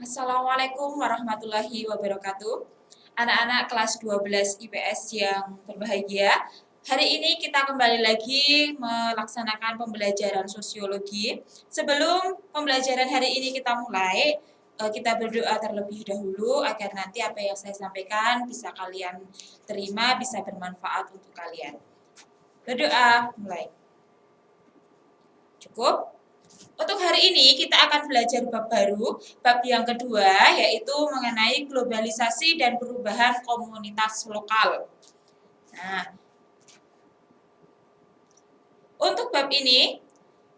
Assalamualaikum warahmatullahi wabarakatuh. Anak-anak kelas 12 IPS yang berbahagia. Hari ini kita kembali lagi melaksanakan pembelajaran sosiologi. Sebelum pembelajaran hari ini kita mulai, kita berdoa terlebih dahulu agar nanti apa yang saya sampaikan bisa kalian terima, bisa bermanfaat untuk kalian. Berdoa, mulai. Cukup? Untuk hari ini kita akan belajar bab baru, bab yang kedua yaitu mengenai globalisasi dan perubahan komunitas lokal. Nah, untuk bab ini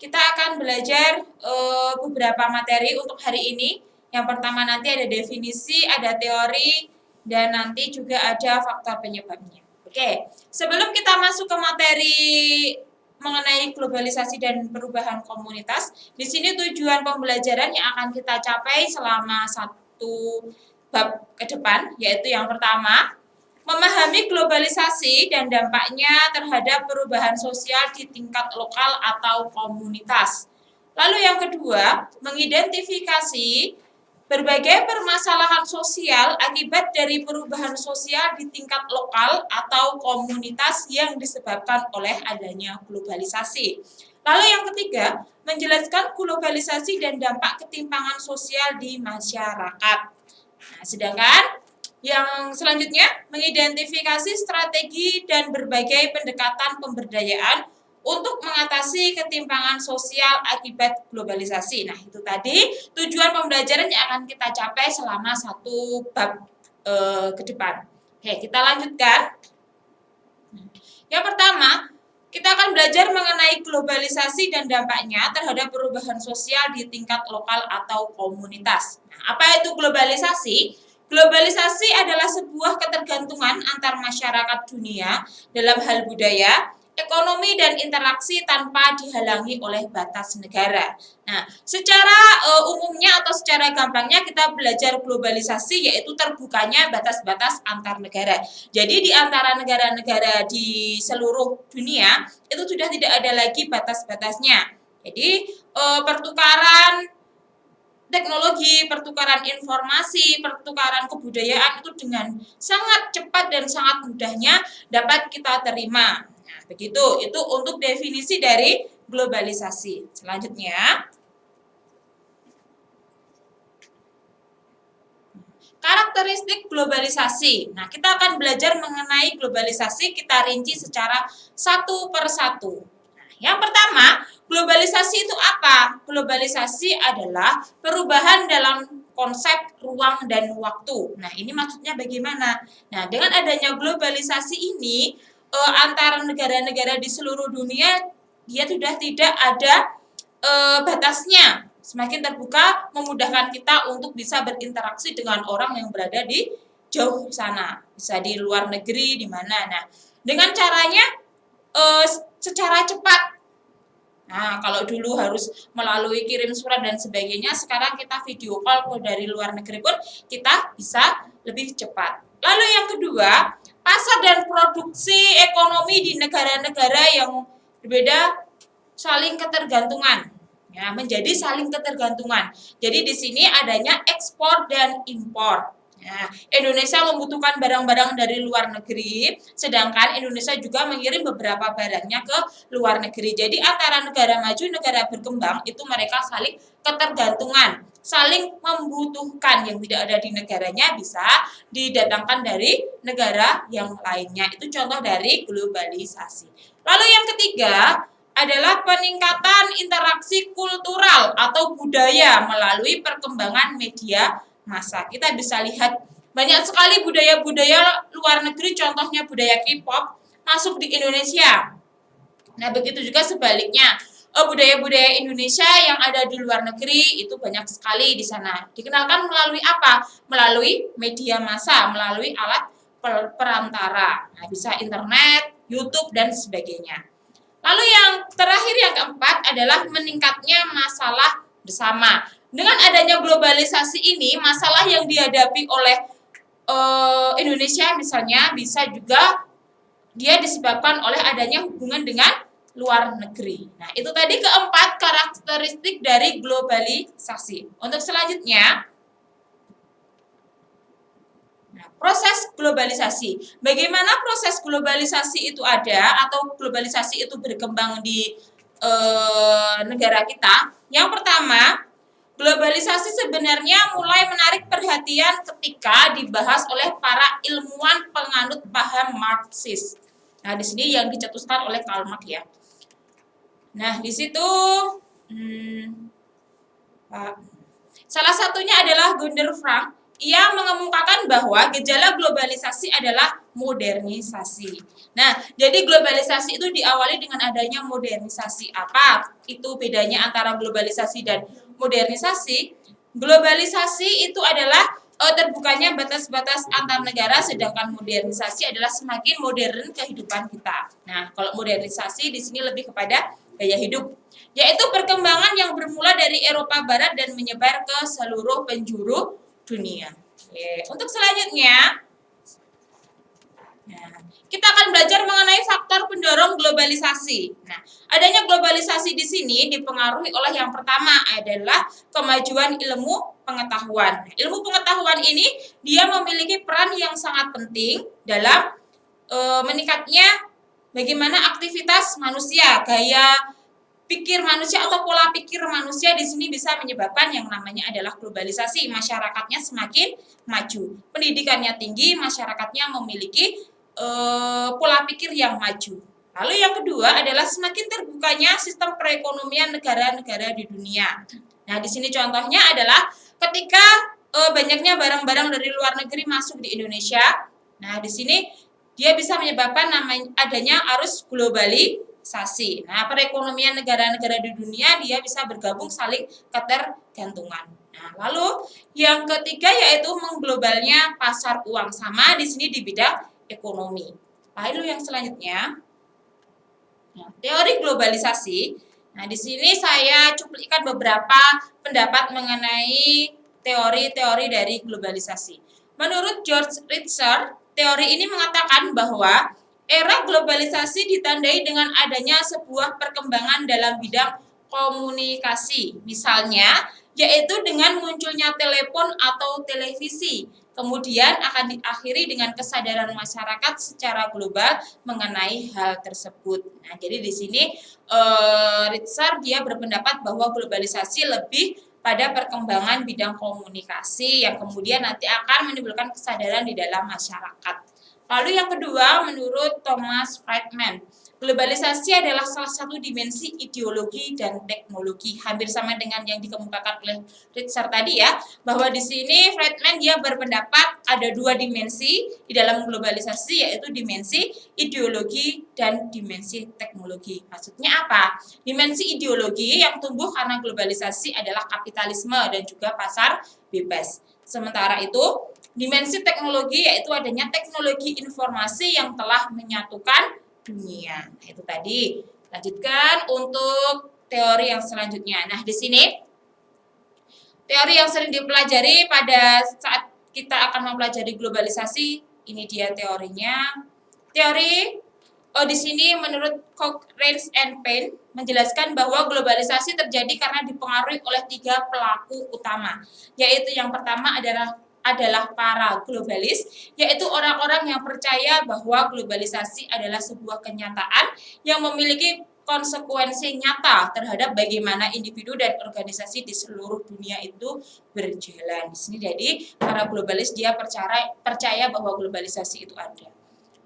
kita akan belajar beberapa materi untuk hari ini. Yang pertama nanti ada definisi, ada teori, dan nanti juga ada faktor penyebabnya. Oke, sebelum kita masuk ke materi mengenai globalisasi dan perubahan komunitas, di sini tujuan pembelajaran yang akan kita capai selama satu bab ke depan, yaitu yang pertama, memahami globalisasi dan dampaknya terhadap perubahan sosial di tingkat lokal atau komunitas. Lalu yang kedua, mengidentifikasi berbagai permasalahan sosial akibat dari perubahan sosial di tingkat lokal atau komunitas yang disebabkan oleh adanya globalisasi. Lalu yang ketiga, menjelaskan globalisasi dan dampak ketimpangan sosial di masyarakat. Nah, sedangkan yang selanjutnya, mengidentifikasi strategi dan berbagai pendekatan pemberdayaan untuk mengatasi ketimpangan sosial akibat globalisasi. Nah, itu tadi tujuan pembelajaran yang akan kita capai selama satu bab ke depan. Oke, kita lanjutkan. Yang pertama, kita akan belajar mengenai globalisasi dan dampaknya terhadap perubahan sosial di tingkat lokal atau komunitas. Nah, apa itu globalisasi? Globalisasi adalah sebuah ketergantungan antar masyarakat dunia dalam hal budaya, ekonomi, dan interaksi tanpa dihalangi oleh batas negara. Nah, secara umumnya atau secara gampangnya kita belajar globalisasi yaitu terbukanya batas-batas antar negara. Jadi di antara negara-negara di seluruh dunia itu sudah tidak ada lagi batas-batasnya. Jadi pertukaran teknologi, pertukaran informasi, pertukaran kebudayaan itu dengan sangat cepat dan sangat mudahnya dapat kita terima. Nah, begitu. Itu untuk definisi dari globalisasi. Selanjutnya, karakteristik globalisasi. Nah, kita akan belajar mengenai globalisasi, kita rinci secara satu per satu. Yang pertama, globalisasi itu apa? Globalisasi adalah perubahan dalam konsep ruang dan waktu. Nah, ini maksudnya bagaimana? Nah, dengan adanya globalisasi ini, antara negara-negara di seluruh dunia, dia sudah tidak ada batasnya. Semakin terbuka, memudahkan kita untuk bisa berinteraksi dengan orang yang berada di jauh sana. Bisa di luar negeri, di mana. Nah, dengan caranya secara cepat. Nah, kalau dulu harus melalui kirim surat dan sebagainya, sekarang kita video call dari luar negeri pun kita bisa lebih cepat. Lalu yang kedua, pasar dan produksi ekonomi di negara-negara yang berbeda saling ketergantungan. Ya, menjadi saling ketergantungan. Jadi di sini adanya ekspor dan impor. Nah, Indonesia membutuhkan barang-barang dari luar negeri, sedangkan Indonesia juga mengirim beberapa barangnya ke luar negeri. Jadi antara negara maju, negara berkembang itu mereka saling ketergantungan, saling membutuhkan. Yang tidak ada di negaranya bisa didatangkan dari negara yang lainnya. Itu contoh dari globalisasi. Lalu yang ketiga adalah peningkatan interaksi kultural atau budaya melalui perkembangan media massa. Kita bisa lihat banyak sekali budaya-budaya luar negeri, contohnya budaya K-pop masuk di Indonesia. Nah, begitu juga sebaliknya, budaya-budaya Indonesia yang ada di luar negeri itu banyak sekali di sana. Dikenalkan melalui apa? Melalui media massa, melalui alat perantara. Nah, bisa internet, YouTube, dan sebagainya. Lalu yang terakhir, yang keempat adalah meningkatnya masalah bersama. Dengan adanya globalisasi ini, masalah yang dihadapi oleh Indonesia misalnya bisa juga dia disebabkan oleh adanya hubungan dengan luar negeri. Nah, itu tadi keempat karakteristik dari globalisasi. Untuk selanjutnya, Nah, proses globalisasi. Bagaimana proses globalisasi itu ada atau globalisasi itu berkembang di negara kita? Yang pertama, globalisasi sebenarnya mulai menarik perhatian ketika dibahas oleh para ilmuwan penganut paham Marxis. Nah, di sini yang dicetuskan oleh Karl Marx ya. Nah, di situ salah satunya adalah Gunther Frank. Ia mengemukakan bahwa gejala globalisasi adalah modernisasi. Nah, jadi globalisasi itu diawali dengan adanya modernisasi. Apa itu bedanya antara globalisasi dan modernisasi? Globalisasi itu adalah terbukanya batas-batas antar negara, sedangkan modernisasi adalah semakin modern kehidupan kita. Nah, kalau modernisasi di sini lebih kepada gaya hidup, yaitu perkembangan yang bermula dari Eropa Barat dan menyebar ke seluruh penjuru dunia. Oke, untuk selanjutnya, nah, kita akan belajar mengenai faktor pendorong globalisasi. Nah, adanya globalisasi di sini dipengaruhi oleh yang pertama adalah kemajuan ilmu pengetahuan. Ilmu pengetahuan ini dia memiliki peran yang sangat penting dalam meningkatnya bagaimana aktivitas manusia, gaya pikir manusia atau pola pikir manusia di sini bisa menyebabkan yang namanya adalah globalisasi. Masyarakatnya semakin maju, pendidikannya tinggi, masyarakatnya memiliki pola pikir yang maju. Lalu yang kedua adalah semakin terbukanya sistem perekonomian negara-negara di dunia. Nah, di sini contohnya adalah ketika banyaknya barang-barang dari luar negeri masuk di Indonesia. Nah, di sini dia bisa menyebabkan adanya arus globalisasi. Nah, perekonomian negara-negara di dunia dia bisa bergabung saling ketergantungan. Nah, lalu yang ketiga yaitu mengglobalnya pasar uang, sama di sini di bidang ekonomi. Lalu yang selanjutnya, nah, teori globalisasi. Nah, di sini saya cuplikan beberapa pendapat mengenai teori-teori dari globalisasi. Menurut George Ritzer, teori ini mengatakan bahwa era globalisasi ditandai dengan adanya sebuah perkembangan dalam bidang komunikasi. Misalnya, yaitu dengan munculnya telepon atau televisi. Kemudian akan diakhiri dengan kesadaran masyarakat secara global mengenai hal tersebut. Nah, jadi di sini Ritzer dia berpendapat bahwa globalisasi lebih pada perkembangan bidang komunikasi yang kemudian nanti akan menimbulkan kesadaran di dalam masyarakat. Lalu yang kedua, menurut Thomas Friedman, globalisasi adalah salah satu dimensi ideologi dan teknologi, hampir sama dengan yang dikemukakan oleh Ritzer tadi ya, bahwa di sini Friedman dia berpendapat ada dua dimensi di dalam globalisasi, yaitu dimensi ideologi dan dimensi teknologi. Maksudnya apa? Dimensi ideologi yang tumbuh karena globalisasi adalah kapitalisme dan juga pasar bebas. Sementara itu, dimensi teknologi yaitu adanya teknologi informasi yang telah menyatukan dunia. Nah, itu tadi. Lanjutkan untuk teori yang selanjutnya. Nah, di sini teori yang sering dipelajari pada saat kita akan mempelajari globalisasi, ini dia teorinya. Teori di sini menurut Cochrane and Payne menjelaskan bahwa globalisasi terjadi karena dipengaruhi oleh tiga pelaku utama, yaitu yang pertama adalah para globalis, yaitu orang-orang yang percaya bahwa globalisasi adalah sebuah kenyataan yang memiliki konsekuensi nyata terhadap bagaimana individu dan organisasi di seluruh dunia itu berjalan. Di sini jadi para globalis dia percaya bahwa globalisasi itu ada.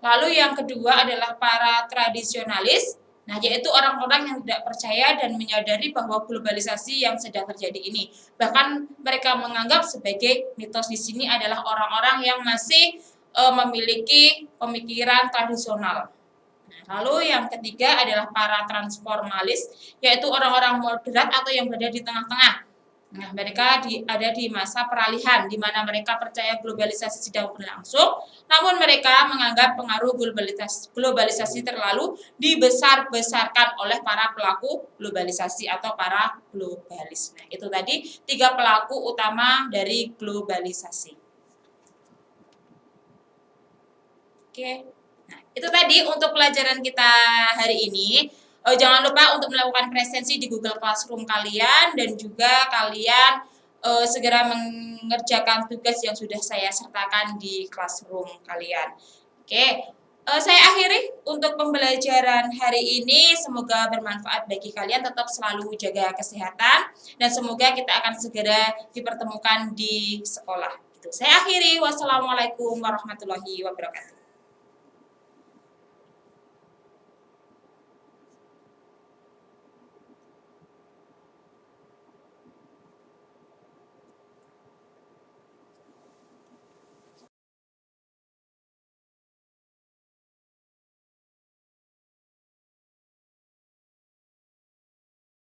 Lalu yang kedua adalah para tradisionalis, nah yaitu orang-orang yang tidak percaya dan menyadari bahwa globalisasi yang sedang terjadi ini. Bahkan mereka menganggap sebagai mitos di sini adalah orang-orang yang masih memiliki pemikiran tradisional. Nah, lalu yang ketiga adalah para transformalis, yaitu orang-orang moderat atau yang berada di tengah-tengah. Nah, mereka ada di masa peralihan, di mana mereka percaya globalisasi sedang berlangsung, namun mereka menganggap pengaruh globalisasi terlalu dibesar-besarkan oleh para pelaku globalisasi atau para globalis. Nah, itu tadi tiga pelaku utama dari globalisasi. Oke, nah itu tadi untuk pelajaran kita hari ini. Jangan lupa untuk melakukan presensi di Google Classroom kalian dan juga kalian segera mengerjakan tugas yang sudah saya sertakan di classroom kalian. Oke, saya akhiri untuk pembelajaran hari ini. Semoga bermanfaat bagi kalian. Tetap selalu jaga kesehatan dan semoga kita akan segera dipertemukan di sekolah. Gitu. Saya akhiri. Wassalamualaikum warahmatullahi wabarakatuh.